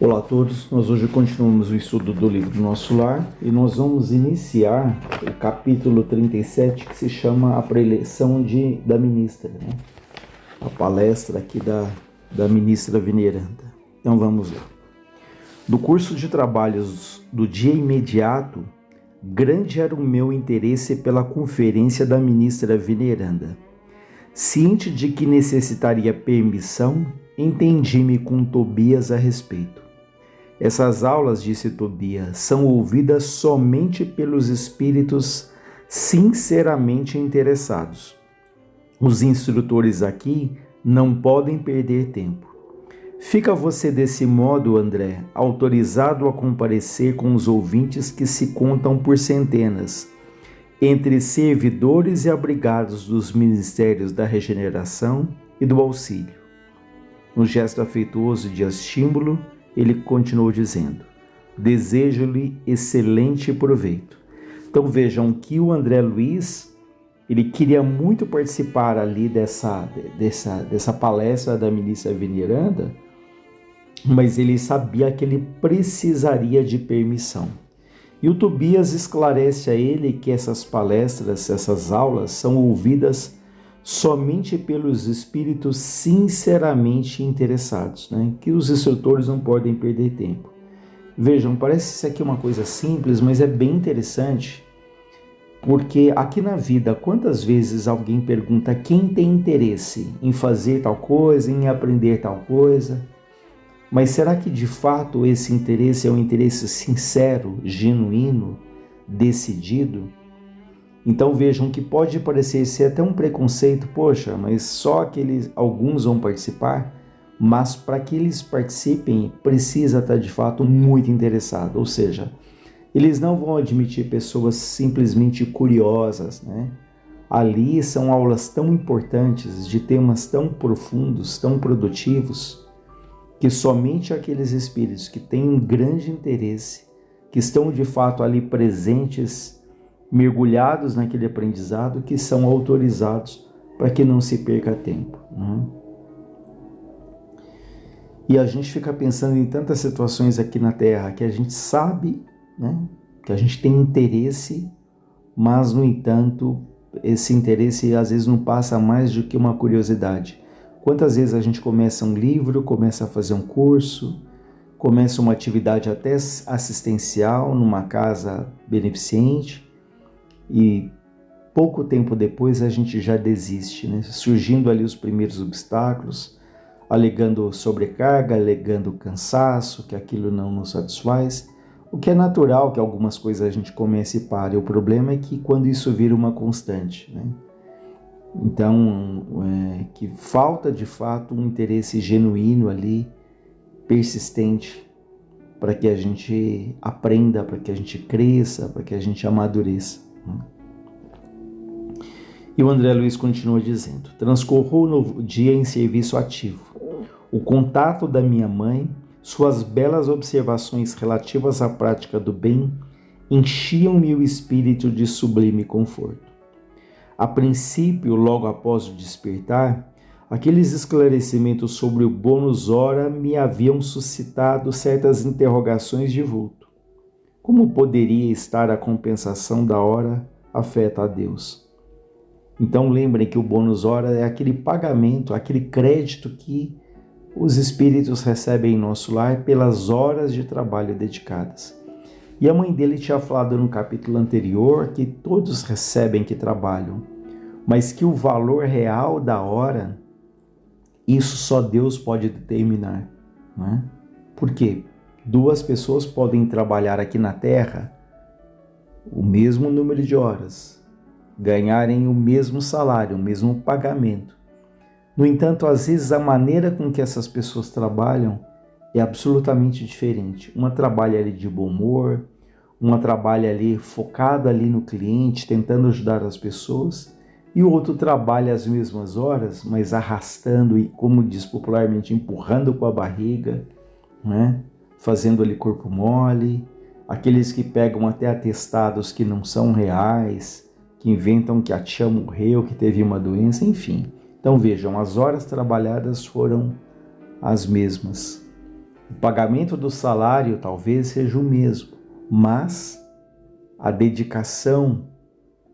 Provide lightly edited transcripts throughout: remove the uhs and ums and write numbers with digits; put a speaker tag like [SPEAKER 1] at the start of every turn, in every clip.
[SPEAKER 1] Olá a todos, nós hoje continuamos o estudo do livro do Nosso Lar e nós vamos iniciar o capítulo 37 que se chama A Preleção da Ministra, né? A palestra aqui da ministra veneranda. Então vamos lá. No curso de trabalhos do dia imediato, grande era o meu interesse pela conferência da ministra veneranda. Ciente de que necessitaria permissão, entendi-me com Tobias a respeito. Essas aulas, disse Tobias, são ouvidas somente pelos espíritos sinceramente interessados. Os instrutores aqui não podem perder tempo. Fica você desse modo, André, autorizado a comparecer com os ouvintes que se contam por centenas, entre servidores e abrigados dos ministérios da regeneração e do auxílio. No gesto afetuoso de estímulo, ele continuou dizendo: desejo-lhe excelente proveito. Então vejam que o André Luiz, ele queria muito participar ali dessa palestra da ministra veneranda, mas ele sabia que ele precisaria de permissão. E o Tobias esclarece a ele que essas palestras, essas aulas, são ouvidas somente pelos espíritos sinceramente interessados, né? Que os instrutores não podem perder tempo. Vejam, parece isso aqui uma coisa simples, mas é bem interessante, porque aqui na vida, quantas vezes alguém pergunta quem tem interesse em fazer tal coisa, em aprender tal coisa, mas será que de fato esse interesse é um interesse sincero, genuíno, decidido? Então vejam que pode parecer ser até um preconceito, poxa, mas só alguns vão participar, mas para que eles participem precisa estar de fato muito interessado, ou seja, eles não vão admitir pessoas simplesmente curiosas, né? Ali são aulas tão importantes, de temas tão profundos, tão produtivos, que somente aqueles espíritos que têm um grande interesse, que estão de fato ali presentes, mergulhados naquele aprendizado, que são autorizados para que não se perca tempo, né? E a gente fica pensando em tantas situações aqui na Terra que a gente sabe, né, que a gente tem interesse, mas no entanto esse interesse às vezes não passa mais do que uma curiosidade. Quantas vezes a gente começa um livro, começa a fazer um curso, começa uma atividade até assistencial numa casa beneficente, e pouco tempo depois a gente já desiste, né? Surgindo ali os primeiros obstáculos, alegando sobrecarga, alegando cansaço, que aquilo não nos satisfaz, o que é natural que algumas coisas a gente comece e pare. O problema é que quando isso vira uma constante, né? Então, que falta de fato um interesse genuíno ali, persistente, para que a gente aprenda, para que a gente cresça, para que a gente amadureça. E o André Luiz continua dizendo: transcorreu o novo dia em serviço ativo. O contato da minha mãe, suas belas observações relativas à prática do bem, enchiam-me o espírito de sublime conforto. A princípio, logo após o despertar, aqueles esclarecimentos sobre o bônus hora me haviam suscitado certas interrogações de vulto. Como poderia estar a compensação da hora afeta a Deus? Então lembrem que o bônus hora é aquele pagamento, aquele crédito que os espíritos recebem em nosso lar pelas horas de trabalho dedicadas. E a mãe dele tinha falado no capítulo anterior que todos recebem que trabalham, mas que o valor real da hora, isso só Deus pode determinar, não é? Por quê? Duas pessoas podem trabalhar aqui na Terra o mesmo número de horas, ganharem o mesmo salário, o mesmo pagamento. No entanto, às vezes a maneira com que essas pessoas trabalham é absolutamente diferente. Uma trabalha ali de bom humor, uma trabalha ali focada ali no cliente, tentando ajudar as pessoas, e o outro trabalha as mesmas horas, mas arrastando e, como diz popularmente, empurrando com a barriga, né? Fazendo ali corpo mole, aqueles que pegam até atestados que não são reais, que inventam que a tia morreu, que teve uma doença, enfim. Então vejam, as horas trabalhadas foram as mesmas. O pagamento do salário talvez seja o mesmo, mas a dedicação,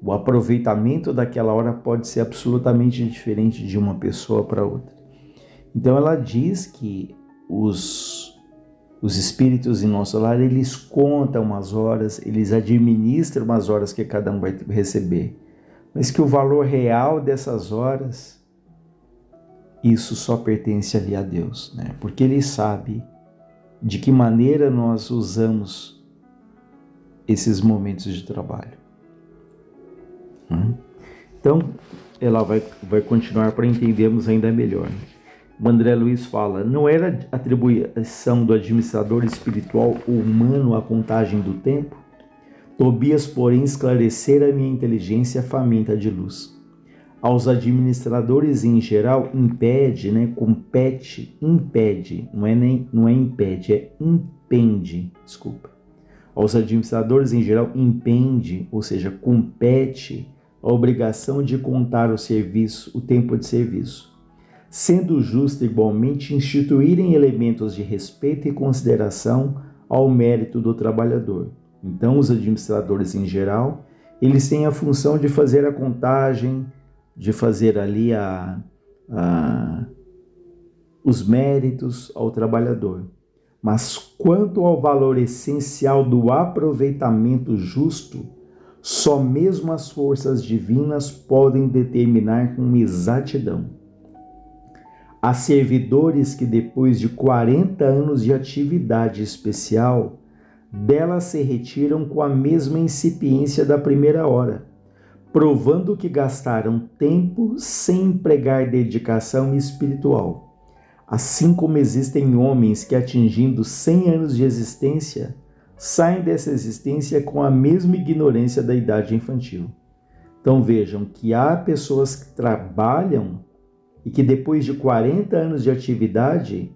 [SPEAKER 1] o aproveitamento daquela hora pode ser absolutamente diferente de uma pessoa para outra. Então ela diz que os espíritos em nosso lar, eles contam as horas, eles administram as horas que cada um vai receber, mas que o valor real dessas horas, isso só pertence ali a Deus, né? Porque Ele sabe de que maneira nós usamos esses momentos de trabalho. Então, ela vai continuar para entendermos ainda melhor. O André Luiz fala, não era atribuição do administrador espiritual ou humano a contagem do tempo? Tobias, porém, esclarecer a minha inteligência faminta de luz. Aos administradores em geral impede, não é impede, é impende, desculpa. Aos administradores em geral impende, ou seja, compete a obrigação de contar o tempo de serviço, sendo justo igualmente instituírem elementos de respeito e consideração ao mérito do trabalhador. Então, os administradores em geral, eles têm a função de fazer a contagem, de fazer ali os méritos ao trabalhador. Mas quanto ao valor essencial do aproveitamento justo, só mesmo as forças divinas podem determinar com exatidão. Há servidores que depois de 40 anos de atividade especial, delas se retiram com a mesma incipiência da primeira hora, provando que gastaram tempo sem empregar dedicação espiritual. Assim como existem homens que, atingindo 100 anos de existência, saem dessa existência com a mesma ignorância da idade infantil. Então vejam que há pessoas que trabalham e que depois de 40 anos de atividade,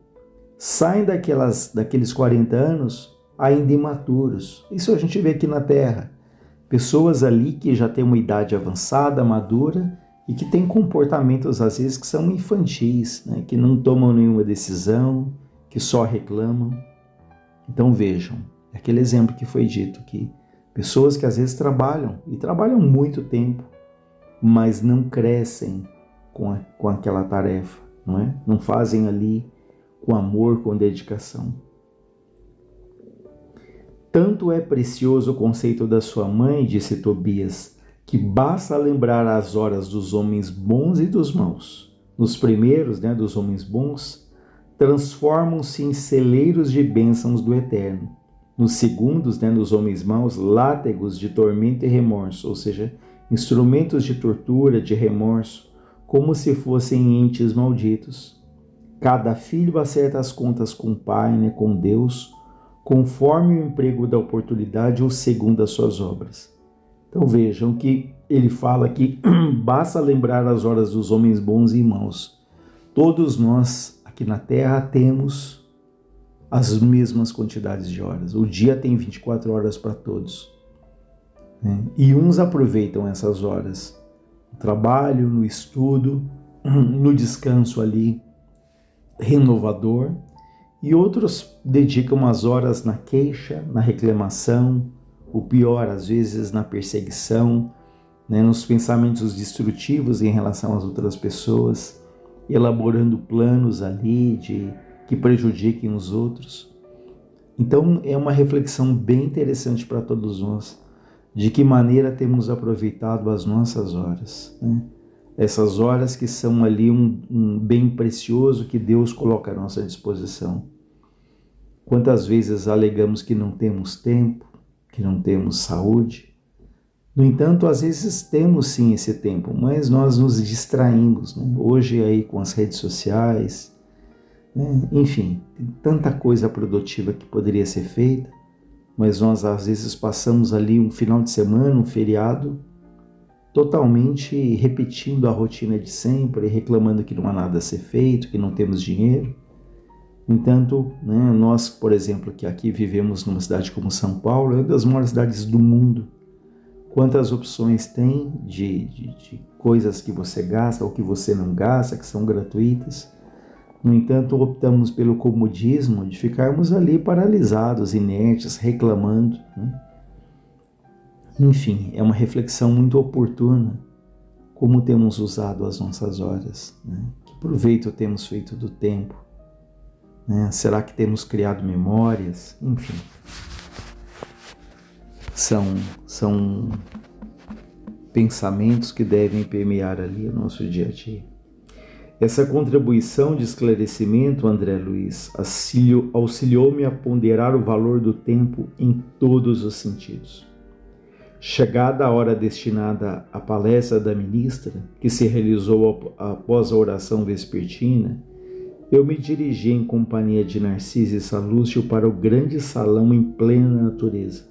[SPEAKER 1] saem daqueles 40 anos ainda imaturos. Isso a gente vê aqui na Terra. Pessoas ali que já têm uma idade avançada, madura, e que têm comportamentos às vezes que são infantis, né? Que não tomam nenhuma decisão, que só reclamam. Então vejam, é aquele exemplo que foi dito, que pessoas que às vezes trabalham, e trabalham muito tempo, mas não crescem com aquela tarefa, não é? Não fazem ali com amor, com dedicação. Tanto é precioso o conceito da sua mãe, disse Tobias, que basta lembrar as horas dos homens bons e dos maus. Nos primeiros, dos homens bons, transformam-se em celeiros de bênçãos do Eterno. Nos segundos, dos homens maus, látegos de tormento e remorso, ou seja, instrumentos de tortura, de remorso, como se fossem entes malditos. Cada filho acerta as contas com o Pai, com Deus, conforme o emprego da oportunidade ou segundo as suas obras. Então vejam que ele fala que basta lembrar as horas dos homens bons e maus. Todos nós aqui na Terra temos as mesmas quantidades de horas. O dia tem 24 horas para todos, né? E uns aproveitam essas horas no trabalho, no estudo, no descanso ali renovador, e outros dedicam as horas na queixa, na reclamação, o pior, às vezes, na perseguição, nos pensamentos destrutivos em relação às outras pessoas, elaborando planos ali que prejudiquem os outros. Então, é uma reflexão bem interessante para todos nós, de que maneira temos aproveitado as nossas horas, né? Essas horas que são ali um bem precioso que Deus coloca à nossa disposição. Quantas vezes alegamos que não temos tempo, que não temos saúde? No entanto, às vezes temos sim esse tempo, mas nós nos distraímos, né? Hoje aí com as redes sociais, né? Enfim, tem tanta coisa produtiva que poderia ser feita, mas nós às vezes passamos ali um final de semana, um feriado, totalmente repetindo a rotina de sempre, reclamando que não há nada a ser feito, que não temos dinheiro. No entanto, nós, por exemplo, que aqui vivemos numa cidade como São Paulo, é uma das maiores cidades do mundo. Quantas opções tem de coisas que você gasta ou que você não gasta, que são gratuitas. No entanto, optamos pelo comodismo de ficarmos ali paralisados, inertes, reclamando, né? Enfim, é uma reflexão muito oportuna como temos usado as nossas horas, né? Que proveito temos feito do tempo, né? Será que temos criado memórias? Enfim, são pensamentos que devem permear ali o nosso dia a dia. Essa contribuição de esclarecimento, André Luiz, auxiliou-me a ponderar o valor do tempo em todos os sentidos. Chegada a hora destinada à palestra da ministra, que se realizou após a oração vespertina, eu me dirigi em companhia de Narciso e Salúcio para o grande salão em plena natureza.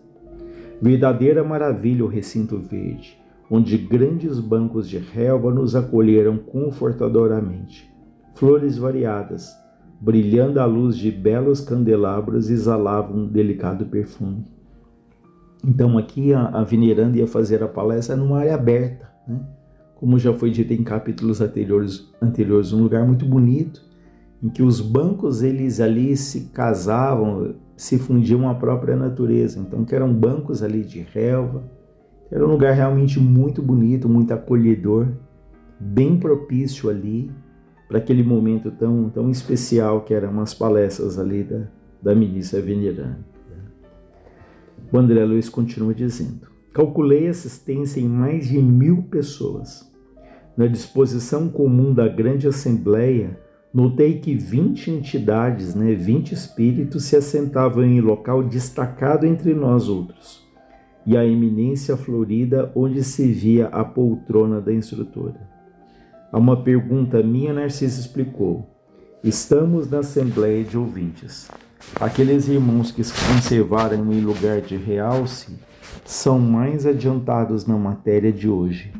[SPEAKER 1] Verdadeira maravilha o recinto verde, onde grandes bancos de relva nos acolheram confortadoramente. Flores variadas, brilhando à luz de belos candelabros, exalavam um delicado perfume. Então aqui a veneranda ia fazer a palestra numa área aberta, né? Como já foi dito em capítulos anteriores, um lugar muito bonito, em que os bancos eles ali se casavam, se fundiam à própria natureza. Então que eram bancos ali de relva, era um lugar realmente muito bonito, muito acolhedor, bem propício ali para aquele momento tão especial que eram as palestras ali da ministra veneranda. O André Luiz continua dizendo: calculei assistência em mais de 1000 pessoas. Na disposição comum da grande assembleia, notei que 20 entidades, 20 espíritos se assentavam em local destacado entre nós outros, e a eminência florida onde se via a poltrona da instrutora. A uma pergunta minha, Narciso explicou: estamos na assembleia de ouvintes. Aqueles irmãos que se conservaram em lugar de realce são mais adiantados na matéria de hoje,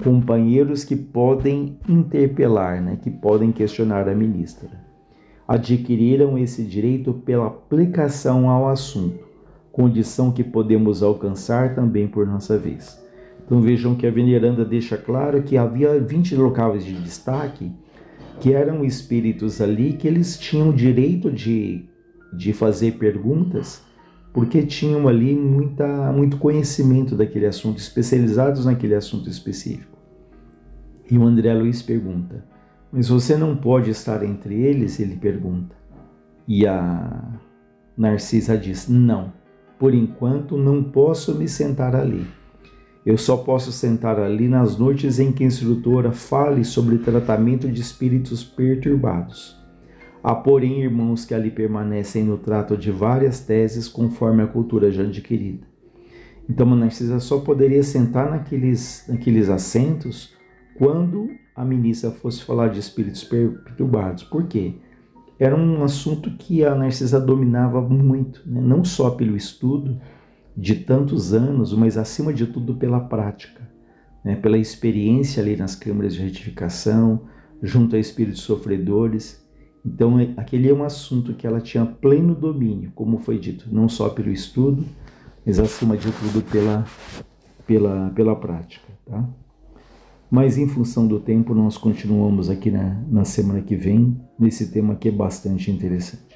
[SPEAKER 1] companheiros que podem interpelar, que podem questionar a ministra. Adquiriram esse direito pela aplicação ao assunto, condição que podemos alcançar também por nossa vez. Então vejam que a veneranda deixa claro que havia 20 locais de destaque, que eram espíritos ali que eles tinham direito de fazer perguntas, porque tinham ali muito conhecimento daquele assunto, especializados naquele assunto específico. E o André Luiz pergunta: mas você não pode estar entre eles? Ele pergunta. E a Narcisa diz: não, por enquanto não posso me sentar ali. Eu só posso sentar ali nas noites em que a instrutora fale sobre tratamento de espíritos perturbados. Há, porém, irmãos que ali permanecem no trato de várias teses conforme a cultura já adquirida. Então, a Narcisa só poderia sentar naqueles assentos quando a ministra fosse falar de espíritos perturbados. Por quê? Era um assunto que a Narcisa dominava muito, não só pelo estudo de tantos anos, mas acima de tudo pela prática, pela experiência ali nas câmaras de retificação, junto a espíritos sofredores. Então, aquele é um assunto que ela tinha pleno domínio, como foi dito, não só pelo estudo, mas acima de tudo pela prática. Tá? Mas, em função do tempo, nós continuamos aqui na semana que vem, nesse tema que é bastante interessante.